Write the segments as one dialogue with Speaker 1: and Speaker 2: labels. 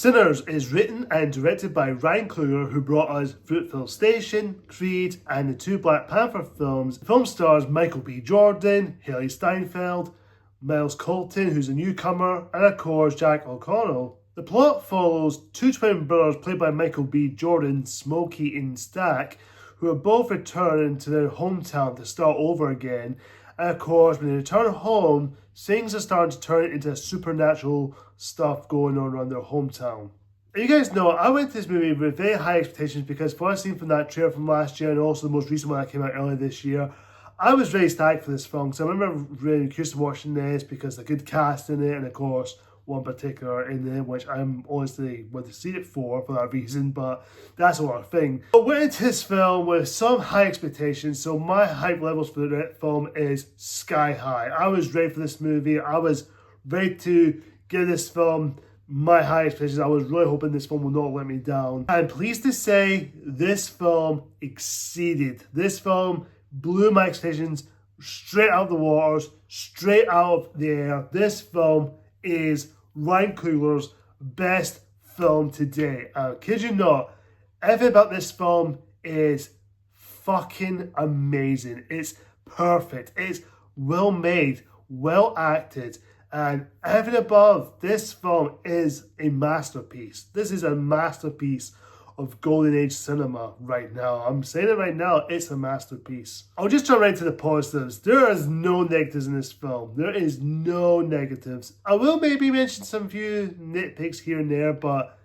Speaker 1: Sinners is written and directed by Ryan Coogler, who brought us Fruitvale Station, Creed, and the two Black Panther films. The film stars Michael B. Jordan, Hailee Steinfeld, Miles Colton, who's a newcomer, and of course Jack O'Connell. The plot follows two twin brothers played by Michael B. Jordan, Smokey and Stack, who are both returning to their hometown to start over again. And of course, when they return home, things are starting to turn into supernatural stuff going on around their hometown. And you guys know, I went to this movie with very high expectations because from what I've seen from that trailer from last year and also the most recent one that came out earlier this year, I was very stacked for this film. So I remember really curious to watching this because the good cast in it, and of course, one particular in there, which I'm honestly want to see it for that reason, but that's a lot of thing. I went into this film with some high expectations, so my hype levels for the film is sky high. I was ready for this movie. I was ready to give this film my high expectations. I was really hoping this film would not let me down. I'm pleased to say this film exceeded. This film blew my expectations straight out of the waters, straight out of the air. This film is Ryan Coogler's best film to date. I kid you not, everything about this film is fucking amazing. It's perfect. It's well made, well acted, and everything above. This film is a masterpiece. This is a masterpiece of golden age cinema right now. I'm saying it right now, it's a masterpiece. I'll just jump right to the positives. There is no negatives in this film. There is no negatives. I will maybe mention some few nitpicks here and there, but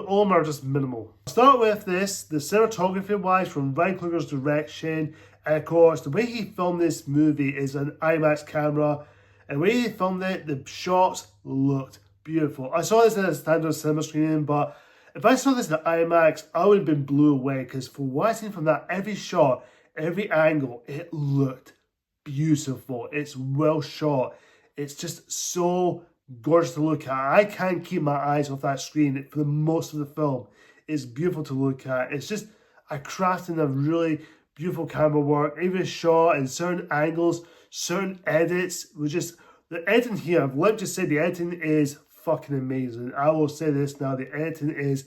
Speaker 1: all of them are just minimal. I'll start with this, the cinematography wise from Ryan Coogler's direction, and of course the way he filmed this movie is an IMAX camera, and the way he filmed it, the shots looked beautiful. I saw this in a standard cinema screening, but if I saw this in IMAX, I would have been blew away because for what I've seen from that, every shot, every angle, it looked beautiful. It's well shot. It's just so gorgeous to look at. I can't keep my eyes off that screen for the most of the film. It's beautiful to look at. It's just a crafting of really beautiful camera work, every shot and certain angles, certain edits. The editing here, let me just say the editing is fucking amazing. I will say this now, the editing is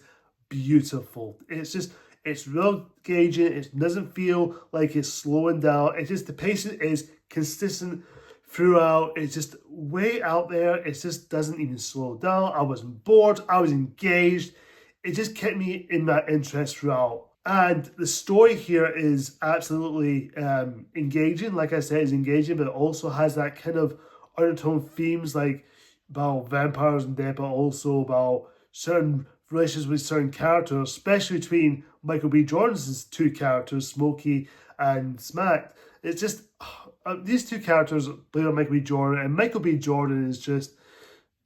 Speaker 1: beautiful. It's real engaging. It doesn't feel like it's slowing down. It's just the pacing is consistent throughout. It's just way out there. It just doesn't even slow down. I wasn't bored. I was engaged. It just kept me in that interest throughout. And the story here is absolutely engaging. Like I said, it's engaging, but it also has that kind of undertone themes like about vampires and death, but also about certain relationships with certain characters, especially between Michael B. Jordan's two characters, Smokey and Smack. It's just, these two characters played by Michael B. Jordan, and Michael B. Jordan is just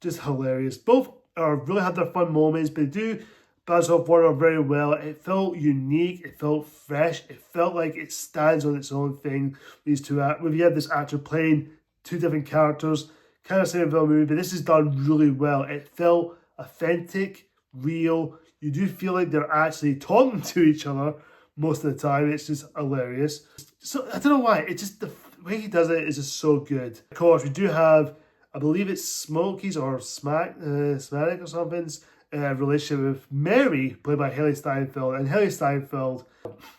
Speaker 1: hilarious. Both really have their fun moments, but they do bounce off one another very well. It felt unique, it felt fresh, it felt like it stands on its own thing. These two, we had this actor playing two different characters, kind of same film movie, but this is done really well. It felt authentic, real. You do feel like they're actually talking to each other most of the time. It's just hilarious. So I don't know why. It's just the way he does it is just so good. Of course, we do have, I believe it's Smokey's or Thematic or something's relationship with Mary, played by Hailee Steinfeld. And Hailee Steinfeld,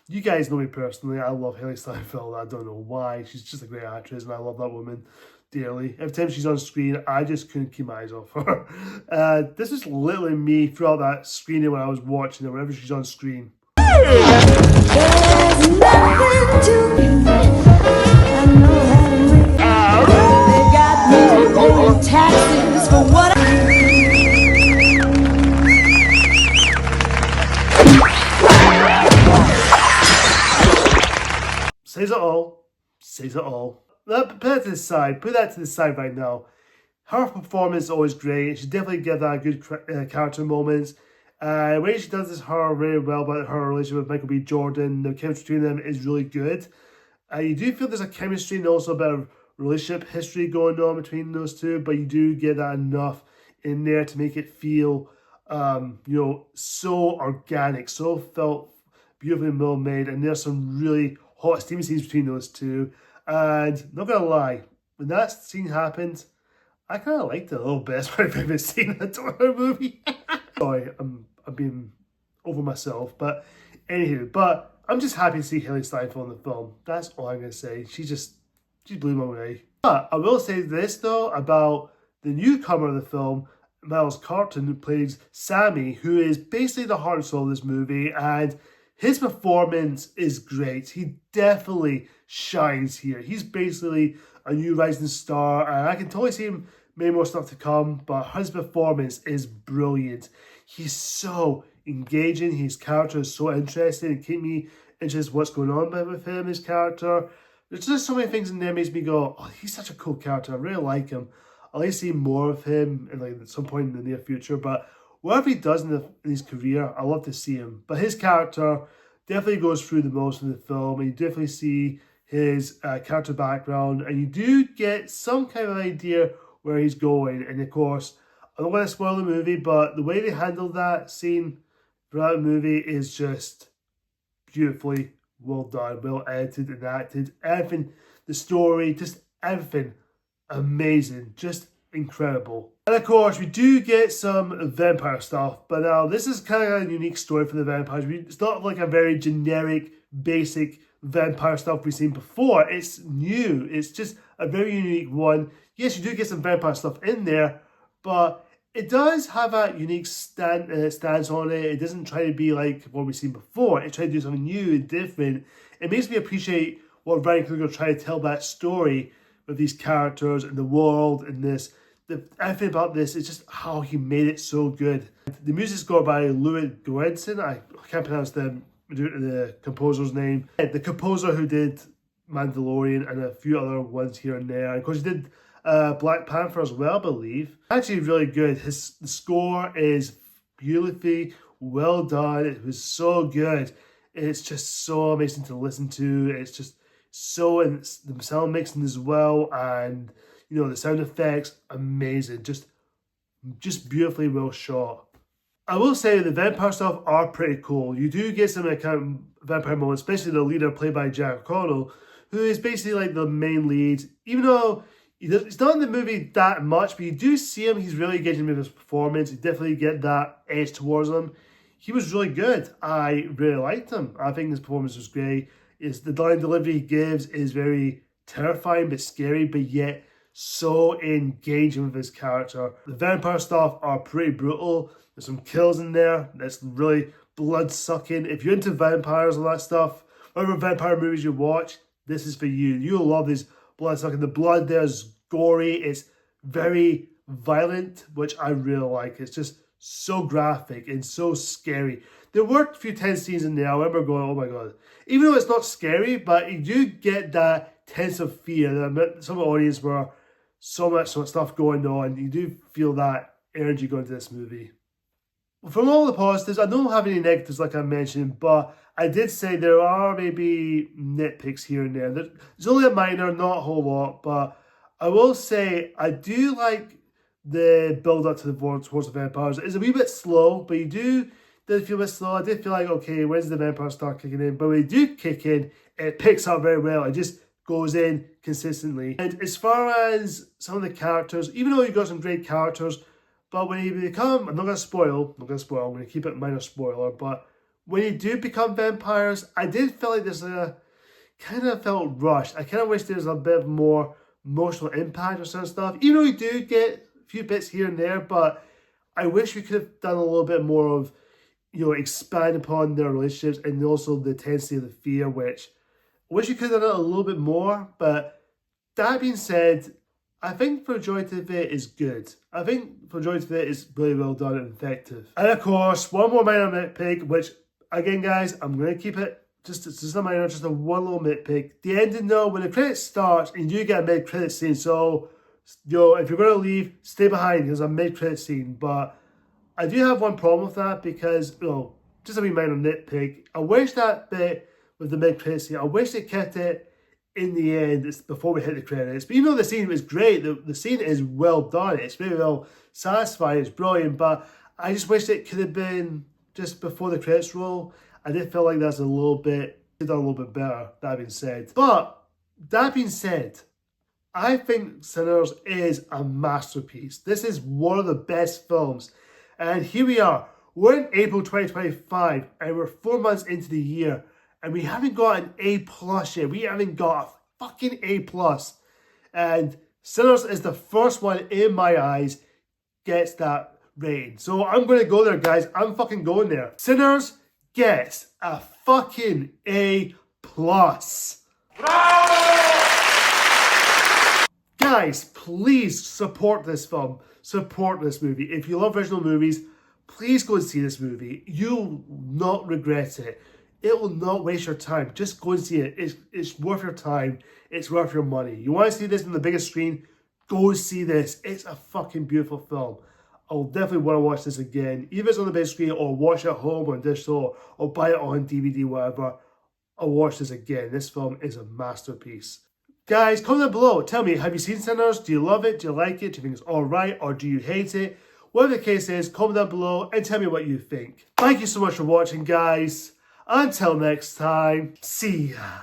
Speaker 1: you guys know me personally. I love Hailee Steinfeld. I don't know why. She's just a great actress, and I love that woman dearly. Every time she's on screen, I just couldn't keep my eyes off her. This is literally me throughout that screening when I was watching her, whenever she's on screen. There's nothing to be. I know how to make. They got me paying taxes for what Says it all. Says it all. Put that to the side. Put that to the side right now. Her performance is always great. She definitely gives that good character moments. The way she does this her really well about her relationship with Michael B. Jordan. The chemistry between them is really good. You do feel there's a chemistry and also a bit of relationship history going on between those two, but you do get that enough in there to make it feel, so organic, so felt beautifully well made. And there's some really hot steamy scenes between those two. And not gonna lie, when that scene happened, I kind of liked it a little bit. It's my favorite scene in the entire movie. Sorry, I'm being over myself, but anywho, but I'm just happy to see Hailee Steinfeld in the film. That's all I'm gonna say. She blew my way. But I will say this though about the newcomer of the film, Caton, who plays Sammy, who is basically the heart and soul of this movie, and his performance is great. He definitely shines here. He's basically a new rising star, and I can totally see him many more stuff to come, but his performance is brilliant. He's so engaging, his character is so interesting, and keep me interested in what's going on with him, his character. There's just so many things in there makes me go, oh, he's such a cool character, I really like him. I'll like to see more of him in like at some point in the near future, but whatever he does in his career, I love to see him. But his character definitely goes through the most in the film, and you definitely see his character background, and you do get some kind of idea where he's going. And of course, I don't want to spoil the movie, but the way they handled that scene throughout the movie is just beautifully well done, well edited and acted. Everything, the story, just everything amazing, just incredible. And of course, we do get some vampire stuff, but now this is kind of a unique story for the vampires. It's not like a very generic, basic vampire stuff we've seen before. It's new. It's just a very unique one. Yes, you do get some vampire stuff in there, but it does have a unique stance on it. It doesn't try to be like what we've seen before. It tries to do something new and different. It makes me appreciate what Ryan Coogler tried to tell that story with these characters and the world and this. Everything about this is just how he made it so good. The music score by Li Jun Li. I can't pronounce the composer's name. The composer who did Mandalorian and a few other ones here and there. And of course, he did Black Panther as well, I believe. Actually, really good. The score is beautifully well done. It was so good. It's just so amazing to listen to. It's just so, and the sound mixing as well, and you know the sound effects, amazing. Just beautifully well shot. I will say the vampire stuff are pretty cool. You do get some kind of vampire moments, especially the leader played by Jack O'Connell, who is basically like the main lead. Even though he's not in the movie that much, but you do see him. He's really engaging with his performance. You definitely get that edge towards him. He was really good. I really liked him. I think his performance was great. The line delivery he gives is very terrifying but scary, but yet so engaging with his character. The vampire stuff are pretty brutal. There's some kills in there that's really blood-sucking. If you're into vampires and that stuff, whatever vampire movies you watch, this is for you. You'll love these blood-sucking. The blood there is gory. It's very violent, which I really like. It's just so graphic and so scary. There were a few tense scenes in there. I remember going, oh my god. Even though it's not scary, but you do get that tense of fear. Some of the audience were so much stuff going on. You do feel that energy going to this movie. From all the positives, I don't have any negatives like I mentioned, but I did say there are maybe nitpicks here and there. There's only a minor, not a whole lot, but I will say I do like the build up to the towards the vampires. It's a wee bit slow, but you did feel a bit slow. I did feel like, okay, when's the vampires start kicking in? But when they do kick in, it picks up very well. It just goes in consistently. And as far as some of the characters, even though you've got some great characters, but when you become, I'm not going to spoil, I'm going to keep it minor spoiler, but when you do become vampires, I did feel like there's kind of felt rushed. I kind of wish there was a bit more emotional impact or certain stuff, even though you do get a few bits here and there, but I wish we could have done a little bit more of, you know, expand upon their relationships and also the intensity of the fear, which I wish we could have done it a little bit more. But that being said, I think the majority of it is good. I think the majority of it is really well done and effective. And of course, one more minor nitpick, which again, guys, I'm going to keep it just a minor, just a one little nitpick. The ending though, when the credits start, and you do get a mid-credit scene, so you know, if you're going to leave, stay behind. There's a mid-credit scene, but I do have one problem with that because, you know, just a wee minor nitpick. I wish that bit with the mid-credit scene, I wish they kept it in the end, it's before we hit the credits. But you know, the scene was great. The scene is well done. It's very well satisfying. It's brilliant. But I just wish it could have been just before the credits roll. I did feel like that's a little bit, done a little bit better, that being said. But that being said, I think Sinners is a masterpiece. This is one of the best films And here we are. We're in April 2025 and we're 4 months into the year and we haven't got an A+ yet. We haven't got a fucking A+. And Sinners is the first one in my eyes gets that rating. So I'm going to go there, guys. I'm fucking going there. Sinners gets a fucking A+. Guys, please support this film. Support this movie. If you love original movies, please go and see this movie. You'll not regret it. It will not waste your time. Just go and see it. It's worth your time. It's worth your money. You want to see this on the biggest screen? Go see this. It's a fucking beautiful film. I'll definitely want to watch this again. Either it's on the big screen or watch it at home on digital or buy it on DVD, whatever. I'll watch this again. This film is a masterpiece. Guys, comment down below. Tell me, have you seen Sinners? Do you love it? Do you like it? Do you think it's alright? Or do you hate it? Whatever the case is, comment down below and tell me what you think. Thank you so much for watching, guys. Until next time, see ya.